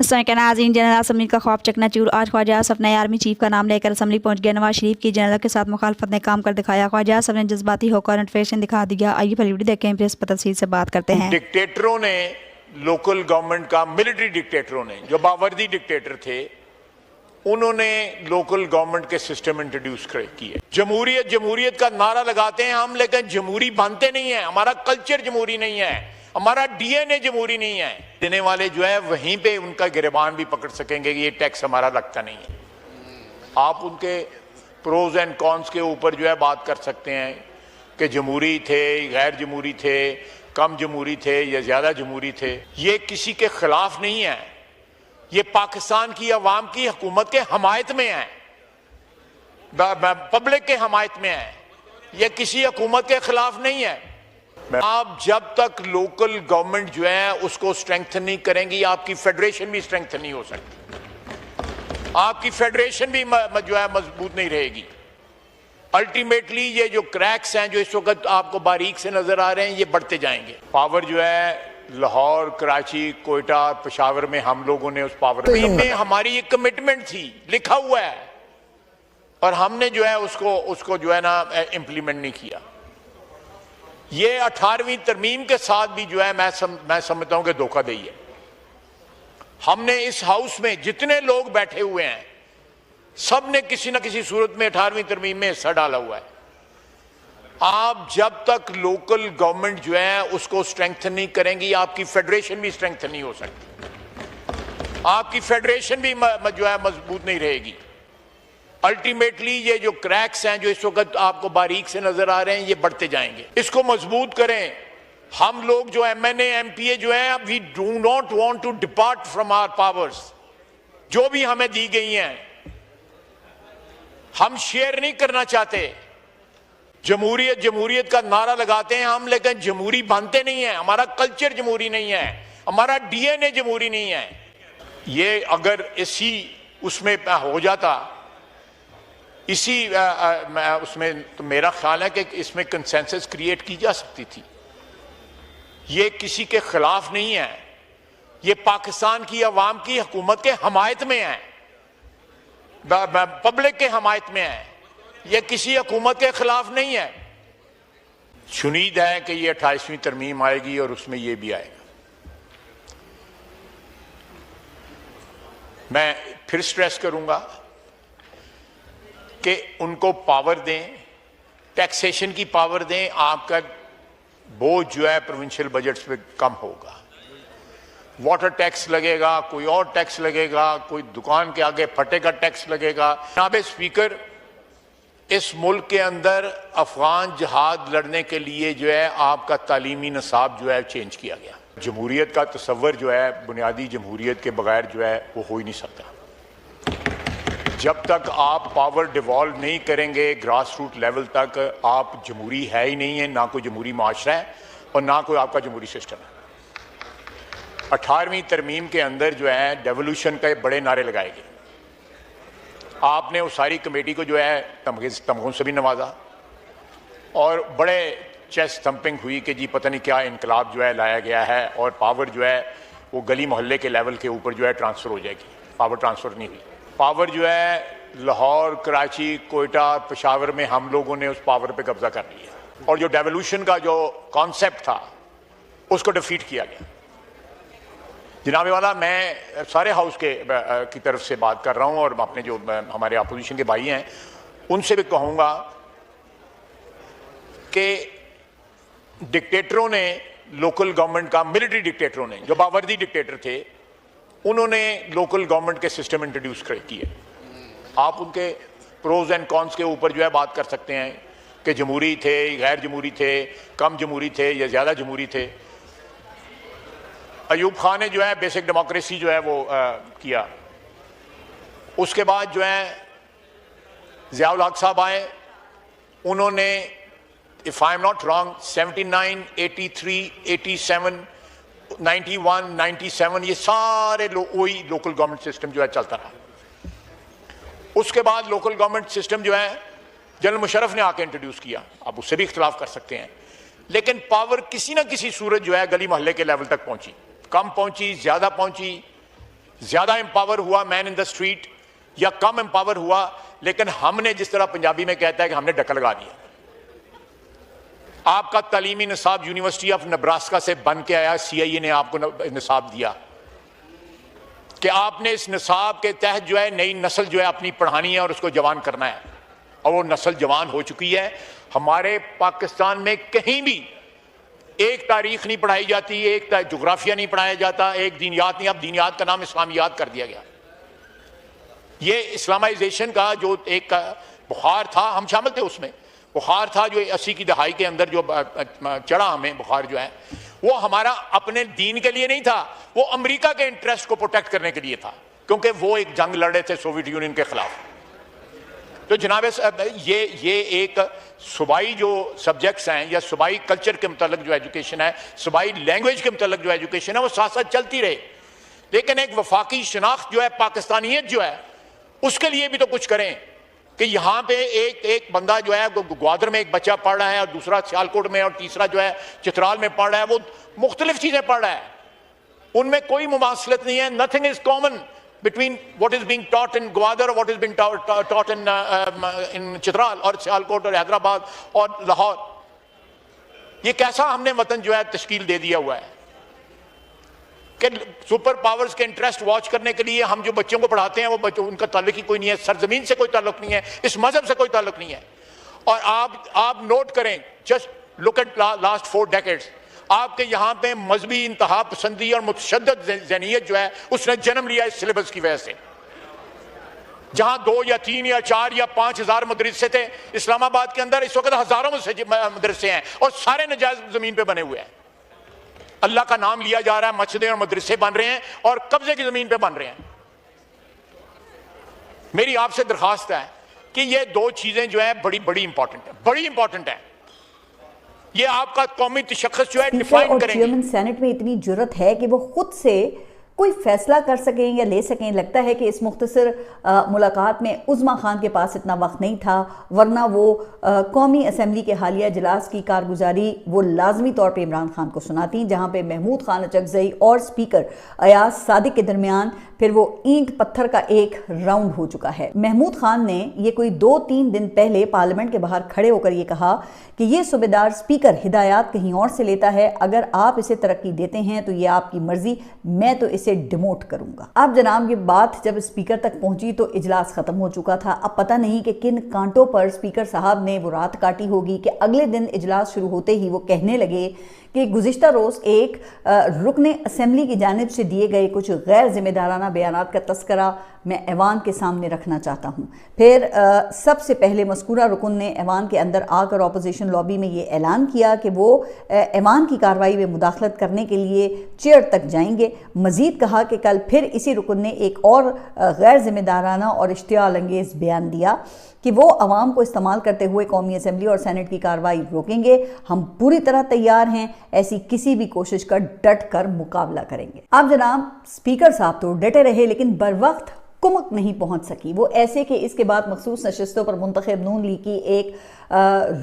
नाज़रीन, general assembly का ख्वाब चकनाचूर। आज ख्वाजा आसफ नए आर्मी चीफ का नाम लेकर असम्बली पहुंच गया। नवाज शरीफ की जनरल के साथ मुखालफत ने काम कर दिखाया। ख्वाजा आसफ ने जज्बाती होकर नोटिफिकेशन दिखा दिया। आइए पहले वीडियो देखें, फिर इस पर तफसील से बात करते हैं। डिक्टेटरों ने, लोकल गवर्नमेंट का, मिलिट्री डिक्टेटरों ने, जो बावर्दी डिक्टेटर थे, उन्होंने लोकल गवर्नमेंट के सिस्टम इंट्रोड्यूस किए। जमहूरियत जमहूरियत का नारा लगाते हैं हम, लेकिन जमहूरी बनते नहीं है। हमारा कल्चर जमहूरी नहीं है, हमारा डीएनए जमहूरी नहीं है। देने वाले जो है वहीं पे उनका गिरबान भी पकड़ सकेंगे कि ये टैक्स हमारा लगता नहीं है। आप उनके प्रोज एंड कॉन्स के ऊपर जो है बात कर सकते हैं कि जमहूरी थे, गैर जमहूरी थे, कम जमहूरी थे या ज्यादा जमहूरी थे। ये किसी के खिलाफ नहीं है, ये पाकिस्तान की अवाम की हुकूमत के हमायत में है, पब्लिक के हमायत में है। ये किसी हुकूमत के खिलाफ नहीं है। आप जब तक लोकल गवर्नमेंट जो है उसको स्ट्रेंथन नहीं करेंगी, आपकी फेडरेशन भी स्ट्रेंथन नहीं हो सकती, आपकी फेडरेशन भी जो है मजबूत नहीं रहेगी। अल्टीमेटली ये जो क्रैक्स हैं जो इस वक्त आपको बारीक से नजर आ रहे हैं, ये बढ़ते जाएंगे। पावर जो है लाहौर, कराची, कोयटा, पेशावर में हम लोगों ने उस पावर में हमारी एक कमिटमेंट थी, लिखा हुआ है, और हमने जो है उसको जो है ना इंप्लीमेंट नहीं किया। ये 18वीं तरमीम के साथ भी जो है मैं समझता हूं कि धोखाधड़ी है। हमने इस हाउस में जितने लोग बैठे हुए हैं, सब ने किसी न किसी सूरत में 18वीं तरमीम में हिस्सा डाला हुआ है। आप जब तक लोकल गवर्नमेंट जो है उसको स्ट्रेंथन नहीं करेंगी, आपकी फेडरेशन भी स्ट्रेंथन नहीं हो सकती, आपकी फेडरेशन भी जो है मजबूत नहीं रहेगी। अल्टीमेटली ये जो क्रैक्स हैं जो इस वक्त आपको बारीक से नजर आ रहे हैं, ये बढ़ते जाएंगे। इसको मजबूत करें। हम लोग जो एमएनए एमपीए जो है, we do not want to depart from our powers, जो भी हमें दी गई हैं हम शेयर नहीं करना चाहते। जमहूरियत जमहूरियत का नारा लगाते हैं हम, लेकिन जमहूरी बनते नहीं है। हमारा कल्चर जमहूरी नहीं है, हमारा डीएनए जमहूरी नहीं है। ये अगर इसी उसमें हो जाता, इसी उसमें, तो मेरा ख्याल है कि इसमें कंसेंसस क्रिएट की जा सकती थी। ये किसी के खिलाफ नहीं है, ये पाकिस्तान की अवाम की हुकूमत के हमायत में है, पब्लिक के हमायत में है। ये किसी हुकूमत के खिलाफ नहीं है। उम्मीद है कि ये 28वीं तरमीम आएगी और उसमें ये भी आएगा। मैं फिर स्ट्रेस करूंगा कि उनको पावर दें, टैक्सेशन की पावर दें, आपका बोझ जो है प्रोविंशियल बजट्स पे कम होगा। वाटर टैक्स लगेगा, कोई और टैक्स लगेगा, कोई दुकान के आगे फटे का टैक्स लगेगा। जनाब स्पीकर, इस मुल्क के अंदर अफगान जहाद लड़ने के लिए जो है आपका तालीमी निसाब जो है चेंज किया गया। जमहूरियत का तस्वर जो है बुनियादी जमहूरियत के बगैर जो है वो हो ही नहीं सकता। जब तक आप पावर डिवॉल्व नहीं करेंगे ग्रास रूट लेवल तक, आप जमहूरी है ही नहीं है, ना कोई जमहूरी माशरा है और ना कोई आपका जमहूरी सिस्टम है। 18वीं तरमीम के अंदर जो है डेवोल्यूशन के बड़े नारे लगाए गए। आपने उस सारी कमेटी को जो है तमगों से भी नवाजा और बड़े चेस्ट थम्पिंग हुई कि जी पता नहीं क्या इनकलाब जो है लाया गया है और पावर जो है वो गली मोहल्ले के लेवल के ऊपर जो है ट्रांसफ़र हो जाएगी। पावर ट्रांसफ़र नहीं हुई। पावर जो है लाहौर, कराची, कोयटा, पेशावर में हम लोगों ने उस पावर पे कब्जा कर लिया और जो डेवोल्यूशन का जो कॉन्सेप्ट था उसको डिफीट किया गया। जनाबे वाला, मैं सारे हाउस की तरफ से बात कर रहा हूं और अपने जो हमारे अपोजिशन के भाई हैं उनसे भी कहूंगा कि डिक्टेटरों ने, लोकल गवर्नमेंट का, मिलिट्री डिक्टेटरों ने, जो बावर्दी डिक्टेटर थे, उन्होंने लोकल गवर्नमेंट के सिस्टम इंट्रोड्यूस किए। आप उनके प्रोज एंड कॉन्स के ऊपर जो है बात कर सकते हैं कि जमहूरी थे, गैर जमहूरी थे, कम जमहूरी थे या ज्यादा जमहूरी थे। अयूब खान ने जो है बेसिक डेमोक्रेसी जो है वो किया। उसके बाद जो है ज़ियाउल हक साहब आए, उन्होंने, if I am not wrong, 79, 83, 87, 91, 97 ये सारे वही लोकल गवर्नमेंट सिस्टम जो है चलता रहा। उसके बाद लोकल गवर्नमेंट सिस्टम जो है जनरल मुशर्रफ ने आके इंट्रोड्यूस किया। आप उससे भी इख्तलाफ कर सकते हैं, लेकिन पावर किसी ना किसी सूरत जो है गली मोहल्ले के लेवल तक पहुंची। कम पहुंची, ज्यादा पहुंची, ज्यादा एम्पावर हुआ मैन इन द स्ट्रीट या कम एम्पावर हुआ, लेकिन हमने जिस तरह पंजाबी में कहता है कि हमने डक्का लगा दिया। आपका तालीमी निसाब यूनिवर्सिटी ऑफ नब्रास्का से बन के आया, CIA ने आपको निसाब दिया कि आपने इस निसाब के तहत जो है नई नस्ल जो है अपनी पढ़ानी है और उसको जवान करना है, और वो नस्ल जवान हो चुकी है। हमारे पाकिस्तान में कहीं भी एक तारीख नहीं पढ़ाई जाती, एक जोग्राफिया नहीं पढ़ाया जाता, एक दीनियात नहीं। अब दीनियात का नाम इस्लामियात कर दिया गया। ये इस्लामाइजेशन का जो एक बुखार था, हम शामिल थे उसमें, बुखार था जो 80 की दहाई के अंदर जो चढ़ा हमें बुखार जो है, वो हमारा अपने दीन के लिए नहीं था, वो अमेरिका के इंटरेस्ट को प्रोटेक्ट करने के लिए था, क्योंकि वो एक जंग लड़ रहे थे सोवियत यूनियन के खिलाफ। तो जनाब ये एक सूबाई जो सब्जेक्ट्स हैं या सूबाई कल्चर के मुतालिक जो एजुकेशन है, सूबाई लैंग्वेज के मुतालिक जो एजुकेशन है, वो साथ साथ चलती रहे, लेकिन एक वफाकी शनाख्त जो है, पाकिस्तानियत जो है, उसके लिए भी तो कुछ करें कि यहाँ पे एक बंदा जो है ग्वादर में एक बच्चा पढ़ रहा है और दूसरा सियालकोट में और तीसरा जो है चित्राल में पढ़ रहा है, वो मुख्तलिफ चीज़ें पढ़ रहा है, उनमें कोई मुमासलत नहीं है। Nothing is common between what is being taught in Gwadar or what is being taught in Chitral और सियालकोट और हैदराबाद और लाहौर। ये कैसा हमने वतन जो है तश्कील दे दिया हुआ है कि सुपर पावर्स के इंटरेस्ट वॉच करने के लिए हम जो बच्चों को पढ़ाते हैं वो बच्चों उनका ताल्लुक ही कोई नहीं है, सरजमीन से कोई ताल्लुक नहीं है, इस मजहब से कोई ताल्लुक नहीं है। और आप नोट करें, just look at last 4 decades, आपके यहाँ पे मजहबी इंतहा पसंदी और मुतशद्दद ज़हनियत जो है उसने जन्म लिया इस सिलेबस की वजह से। जहाँ 2 या 3 या 4 या 5 हज़ार मदरसे थे इस्लामाबाद के अंदर, इस वक्त हज़ारों मदरसे हैं और सारे नजायज़ ज़मीन पे बने हुए हैं। अल्लाह का नाम लिया जा रहा है, मस्जिदें और मदरसे बन रहे हैं और कब्जे की ज़मीन पे बन रहे हैं। मेरी आपसे दरख्वास्त है कि ये 2 चीज़ें जो है बड़ी इंपॉर्टेंट है। ये आपका कौमी तशख़्ख़ुस जो है डिफाइन और करेंगे। चेयरमैन सेनेट में इतनी जुर्रत है कि वो खुद से कोई फैसला कर सकें या ले सकें। लगता है कि इस मुख्तसर मुलाकात में उज़्मा खान के पास इतना वक्त नहीं था, वरना वो कौमी असम्बली के हालिया इजलास की कारगुजारी वो लाजमी तौर पे इमरान खान को सुनाती, जहाँ पे महमूद खान अचकज़ई और स्पीकर अयाज सादिक के दरमियान फिर वो ईंट पत्थर का एक राउंड हो चुका है। महमूद खान ने ये कोई 2-3 दिन पहले पार्लियामेंट के बाहर खड़े होकर ये कहा कि ये सूबेदार स्पीकर हिदायत कहीं और से लेता है, अगर आप इसे तरक्की देते हैं तो ये आपकी मर्जी, मैं तो इसे डिमोट करूंगा। अब जनाब ये बात जब स्पीकर तक पहुंची तो इजलास खत्म हो चुका था। अब पता नहीं कि किन कांटों पर स्पीकर साहब ने वो रात काटी होगी कि अगले दिन इजलास शुरू होते ही वो कहने लगे कि गुज़िश्ता रोज़ एक रुकने असम्बली की जानिब से दिए गए कुछ गैर जिम्मेदाराना बयानात का तस्करा मैं ऐवान के सामने रखना चाहता हूँ। फिर सबसे पहले मज़कूरा रुकन ने ऐवान के अंदर आकर अपोजिशन लॉबी में ये ऐलान किया कि वो ऐवान की कार्रवाई में मुदाखलत करने के लिए चेयर तक जाएंगे। मज़ीद कहा कि कल फिर इसी रुकन ने एक और गैर जिम्मेदाराना और इश्तियाल अंगेज़ बयान दिया कि वो अवाम को इस्तेमाल करते हुए कौमी असम्बली और सेनेट की कार्रवाई रोकेंगे। हम पूरी तरह तैयार हैं, ऐसी किसी भी कोशिश का डट कर मुकाबला करेंगे। अब जनाब स्पीकर साहब तो डटे रहे, लेकिन बर वक्त कुमक नहीं पहुंच सकी। वो ऐसे कि इसके बाद मखसूस नशस्तों पर मुंतखब नून लीग की एक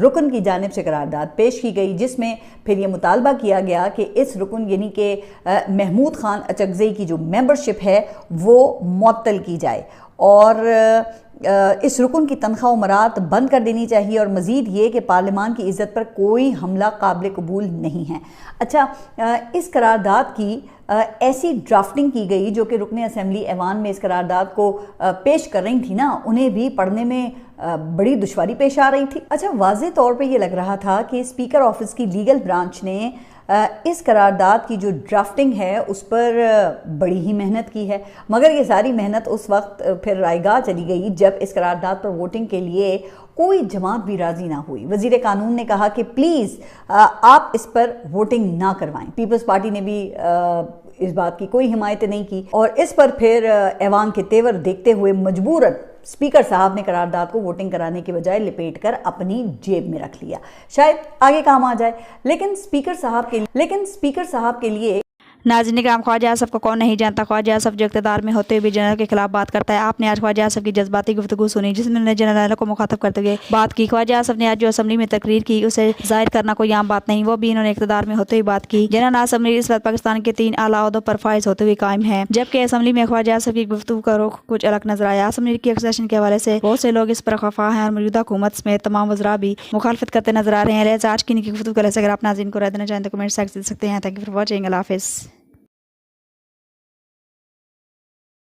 रुकन की जानिब से करारदाद पेश की गई, जिसमें फिर ये मुतालबा किया गया कि इस रुकन यानी कि महमूद खान अचकज़ई की जो मेंबरशिप है वो मुअत्तल की जाए और इस रुकन की तनख्वाह उमरात बंद कर देनी चाहिए, और मज़ीद ये कि पार्लियामान की इज़्ज़त पर कोई हमला काबिल कबूल नहीं है। अच्छा, इस करारदाद की ऐसी ड्राफ्टिंग की गई जो कि रुकने असम्बली ऐवान में इस करारदाद को पेश कर रही थी ना, उन्हें भी पढ़ने में बड़ी दुश्वारी पेश आ रही थी। अच्छा, वाज़े तौर पे ये लग रहा था कि स्पीकर ऑफिस की लीगल ब्रांच ने इस करारदाद की जो ड्राफ्टिंग है उस पर बड़ी ही मेहनत की है, मगर ये सारी मेहनत उस वक्त फिर रायगाह चली गई जब इस करारदाद पर वोटिंग के लिए कोई जमात भी राजी ना हुई। वज़ीर कानून ने कहा कि प्लीज़ आप इस पर वोटिंग ना करवाएं। पीपल्स पार्टी ने भी इस बात की कोई हिमायत नहीं की और इस पर फिर ऐवान के तेवर देखते हुए मजबूरन स्पीकर साहब ने करारदाद को वोटिंग कराने के बजाय लपेट कर अपनी जेब में रख लिया, शायद आगे काम आ जाए। लेकिन स्पीकर साहब के लिए नाज़रीन इकराम, ख्वाजा आसफ को कौन नहीं जानता। ख्वाजा आसफ जो इक़्तिदार में होते हुए भी जनरल के खिलाफ बात करता है। आपने आज ख्वाजा आसफ की जज्बाती गुफ्तगू सुनी जिसमें उन्होंने जनरल को मुखातब करते हुए बात की। ख्वाजा आसफ ने आज जो असम्बली में तकरीर की उसे जाहिर करना कोई आम बात नहीं, वो भी इन्होंने इक़्तिदार में होते हुए बात की। जनरल असम्बली इस वक्त पाकिस्तान के 3 आला ओहदों पर फाइज होते हुए कायम है, जबकि असम्बली में ख्वाजा आसफ की गुफ्तगू का रुख कुछ अलग नजर आया। असम्बली की एक्सेशन के हवाले से बहुत से लोग इस पर खफा हैं और मौजूदा हुकूमत समेत तमाम वज़रा भी मुखालफत करते नजर आ रहे हैं। लिहाजा आज की गुफ्तगू को लेकर अगर आप नाज़रीन को राय देना चाहें तो कमेंट सेक्शन दे सकते हैं। Thank you for watching. अल्लाह हाफ़िज़।